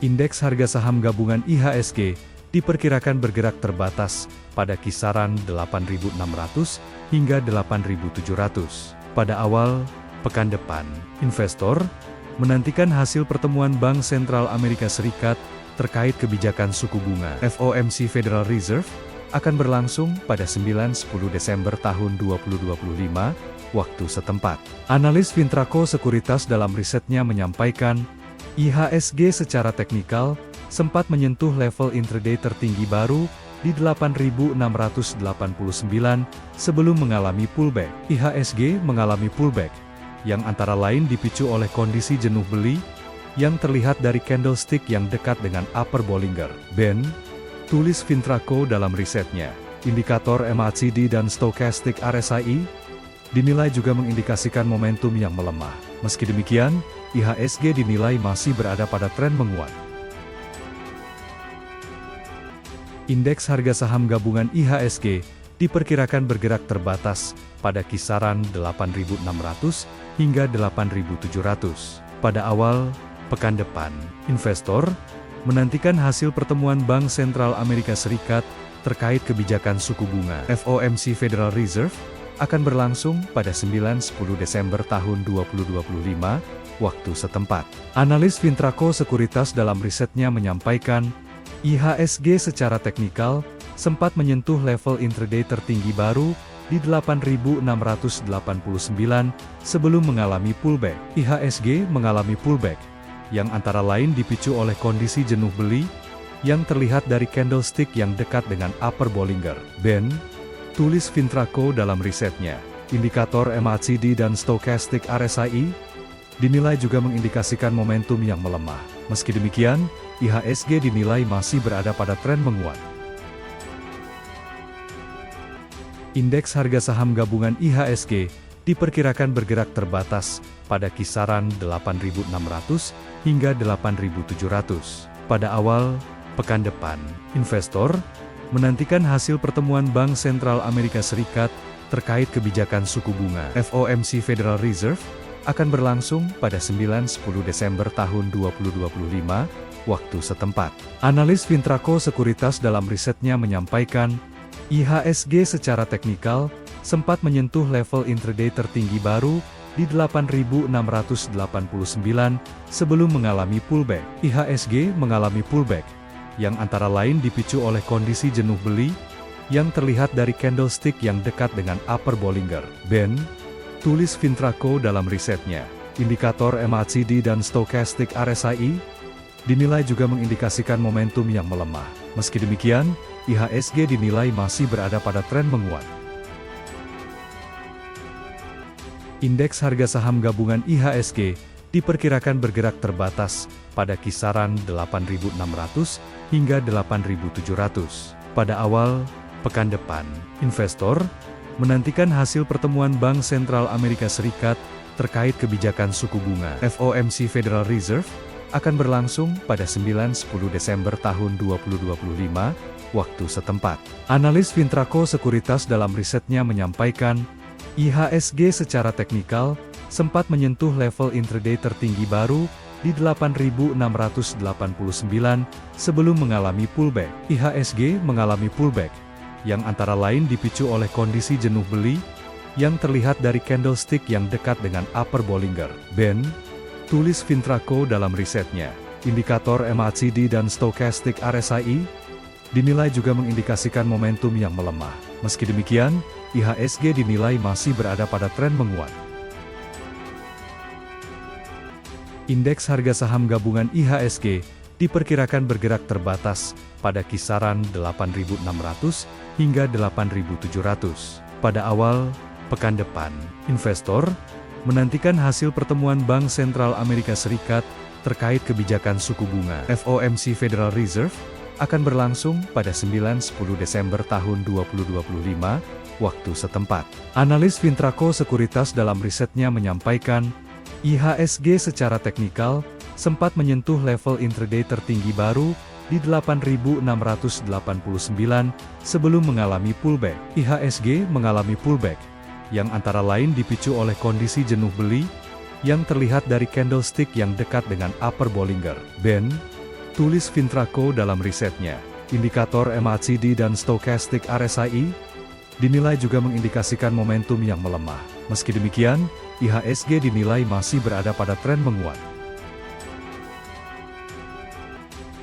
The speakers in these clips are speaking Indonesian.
Indeks harga saham gabungan IHSG diperkirakan bergerak terbatas pada kisaran 8.600 hingga 8.700. Pada awal pekan depan, investor menantikan hasil pertemuan Bank Sentral Amerika Serikat terkait kebijakan suku bunga FOMC Federal Reserve akan berlangsung pada 9-10 Desember tahun 2025, waktu setempat. Analis Fintraco Sekuritas dalam risetnya menyampaikan, IHSG secara teknikal sempat menyentuh level intraday tertinggi baru di 8.689 sebelum mengalami pullback. IHSG mengalami pullback, yang antara lain dipicu oleh kondisi jenuh beli, yang terlihat dari candlestick yang dekat dengan upper Bollinger Band, tulis Fintraco dalam risetnya. Indikator MACD dan Stochastic RSI dinilai juga mengindikasikan momentum yang melemah. Meski demikian, IHSG dinilai masih berada pada tren menguat. Indeks harga saham gabungan IHSG diperkirakan bergerak terbatas pada kisaran 8.600 hingga 8.700. Pada awal pekan depan, investor menantikan hasil pertemuan Bank Sentral Amerika Serikat terkait kebijakan suku bunga FOMC Federal Reserve akan berlangsung pada 9-10 Desember tahun 2025, waktu setempat. Analis Fintraco Sekuritas dalam risetnya menyampaikan, IHSG secara teknikal sempat menyentuh level intraday tertinggi baru di 8.689 sebelum mengalami pullback. IHSG mengalami pullback, yang antara lain dipicu oleh kondisi jenuh beli, yang terlihat dari candlestick yang dekat dengan upper Bollinger Band, tulis Fintraco dalam risetnya. Indikator MACD dan Stochastic RSI dinilai juga mengindikasikan momentum yang melemah. Meski demikian, IHSG dinilai masih berada pada tren menguat. Indeks harga saham gabungan IHSG diperkirakan bergerak terbatas pada kisaran 8.600 hingga 8.700. Pada awal pekan depan, investor menantikan hasil pertemuan Bank Sentral Amerika Serikat terkait kebijakan suku bunga FOMC Federal Reserve akan berlangsung pada 9-10 Desember tahun 2025, waktu setempat. Analis Fintraco Sekuritas dalam risetnya menyampaikan, IHSG secara teknikal sempat menyentuh level intraday tertinggi baru di 8.689 sebelum mengalami pullback. IHSG mengalami pullback, yang antara lain dipicu oleh kondisi jenuh beli, yang terlihat dari candlestick yang dekat dengan upper Bollinger Band, tulis Fintraco dalam risetnya. Indikator MACD dan Stochastic RSI dinilai juga mengindikasikan momentum yang melemah. Meski demikian, IHSG dinilai masih berada pada tren menguat. Indeks harga saham gabungan IHSG diperkirakan bergerak terbatas pada kisaran 8.600 hingga 8.700. Pada awal pekan depan, investor menantikan hasil pertemuan Bank Sentral Amerika Serikat terkait kebijakan suku bunga FOMC Federal Reserve akan berlangsung pada 9-10 Desember tahun 2025, waktu setempat. Analis Fintraco Sekuritas dalam risetnya menyampaikan, IHSG secara teknikal sempat menyentuh level intraday tertinggi baru di 8.689 sebelum mengalami pullback. IHSG mengalami pullback, yang antara lain dipicu oleh kondisi jenuh beli, yang terlihat dari candlestick yang dekat dengan upper Bollinger Band, tulis Fintraco dalam risetnya. Indikator MACD dan Stochastic RSI dinilai juga mengindikasikan momentum yang melemah. Meski demikian, IHSG dinilai masih berada pada tren menguat. Indeks harga saham gabungan IHSG diperkirakan bergerak terbatas pada kisaran 8.600 hingga 8.700. Pada awal pekan depan, investor menantikan hasil pertemuan Bank Sentral Amerika Serikat terkait kebijakan suku bunga FOMC Federal Reserve akan berlangsung pada 9-10 Desember tahun 2025, waktu setempat. Analis Fintraco Sekuritas dalam risetnya menyampaikan, IHSG secara teknikal sempat menyentuh level intraday tertinggi baru di 8.689 sebelum mengalami pullback. IHSG mengalami pullback, yang antara lain dipicu oleh kondisi jenuh beli, yang terlihat dari candlestick yang dekat dengan upper Bollinger Band, tulis Fintraco dalam risetnya. Indikator MACD dan Stochastic RSI dinilai juga mengindikasikan momentum yang melemah. Meski demikian, IHSG dinilai masih berada pada tren menguat.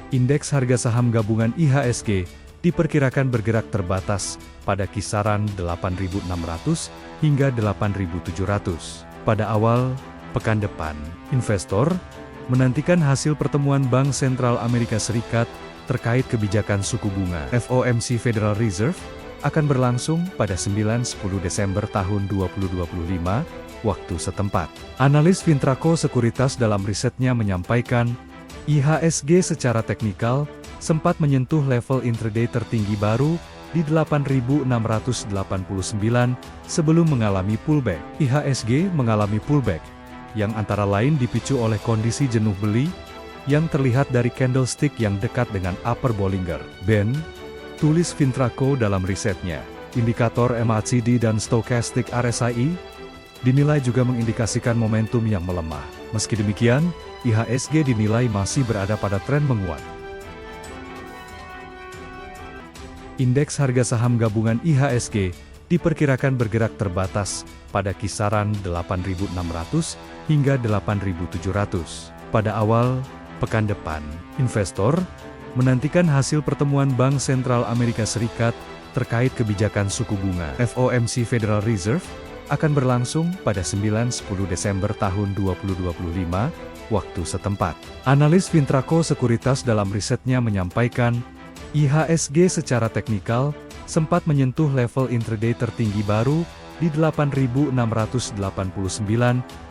Indeks harga saham gabungan IHSG diperkirakan bergerak terbatas pada kisaran 8.600 hingga 8.700. Pada awal pekan depan, investor menantikan hasil pertemuan Bank Sentral Amerika Serikat terkait kebijakan suku bunga. FOMC Federal Reserve akan berlangsung pada 9-10 Desember tahun 2025, waktu setempat. Analis Fintraco Sekuritas dalam risetnya menyampaikan, IHSG secara teknikal sempat menyentuh level intraday tertinggi baru di 8.689 sebelum mengalami pullback. IHSG mengalami pullback yang antara lain dipicu oleh kondisi jenuh beli yang terlihat dari candlestick yang dekat dengan upper Bollinger Band, tulis Fintraco dalam risetnya. Indikator MACD dan Stochastic RSI dinilai juga mengindikasikan momentum yang melemah. Meski demikian, IHSG dinilai masih berada pada tren menguat. Indeks harga saham gabungan IHSG diperkirakan bergerak terbatas pada kisaran 8.600 hingga 8.700. Pada awal pekan depan, investor menantikan hasil pertemuan Bank Sentral Amerika Serikat terkait kebijakan suku bunga. FOMC Federal Reserve akan berlangsung pada 9-10 Desember tahun 2025, waktu setempat. Analis Fintraco Sekuritas dalam risetnya menyampaikan, IHSG secara teknikal sempat menyentuh level intraday tertinggi baru di 8.689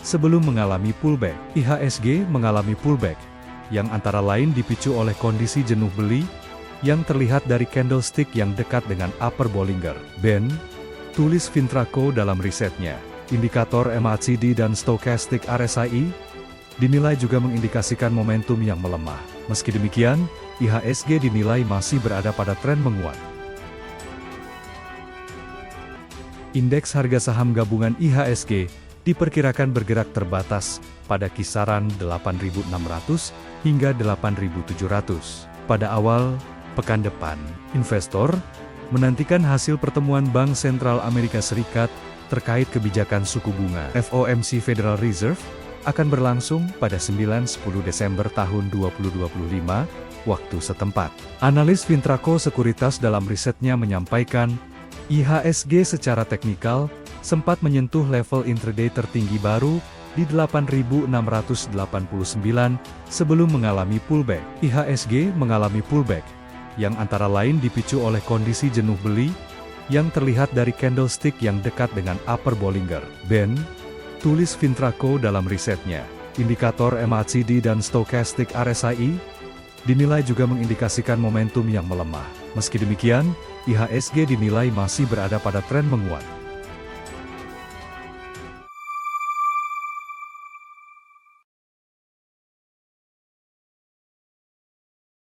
sebelum mengalami pullback. IHSG mengalami pullback yang antara lain dipicu oleh kondisi jenuh beli yang terlihat dari candlestick yang dekat dengan upper Bollinger Band, tulis Fintraco dalam risetnya. Indikator MACD dan Stochastic RSI dinilai juga mengindikasikan momentum yang melemah. Meski demikian, IHSG dinilai masih berada pada tren menguat. Indeks harga saham gabungan IHSG diperkirakan bergerak terbatas pada kisaran 8.600 hingga 8.700. Pada awal pekan depan, investor menantikan hasil pertemuan Bank Sentral Amerika Serikat terkait kebijakan suku bunga. FOMC Federal Reserve akan berlangsung pada 9-10 Desember tahun 2025, waktu setempat. Analis Fintraco Sekuritas dalam risetnya menyampaikan, IHSG secara teknikal sempat menyentuh level intraday tertinggi baru di 8.689 sebelum mengalami pullback. IHSG mengalami pullback yang antara lain dipicu oleh kondisi jenuh beli yang terlihat dari candlestick yang dekat dengan upper Bollinger Band, tulis Fintraco dalam risetnya. Indikator MACD dan Stochastic RSI dinilai juga mengindikasikan momentum yang melemah. Meski demikian, IHSG dinilai masih berada pada tren menguat.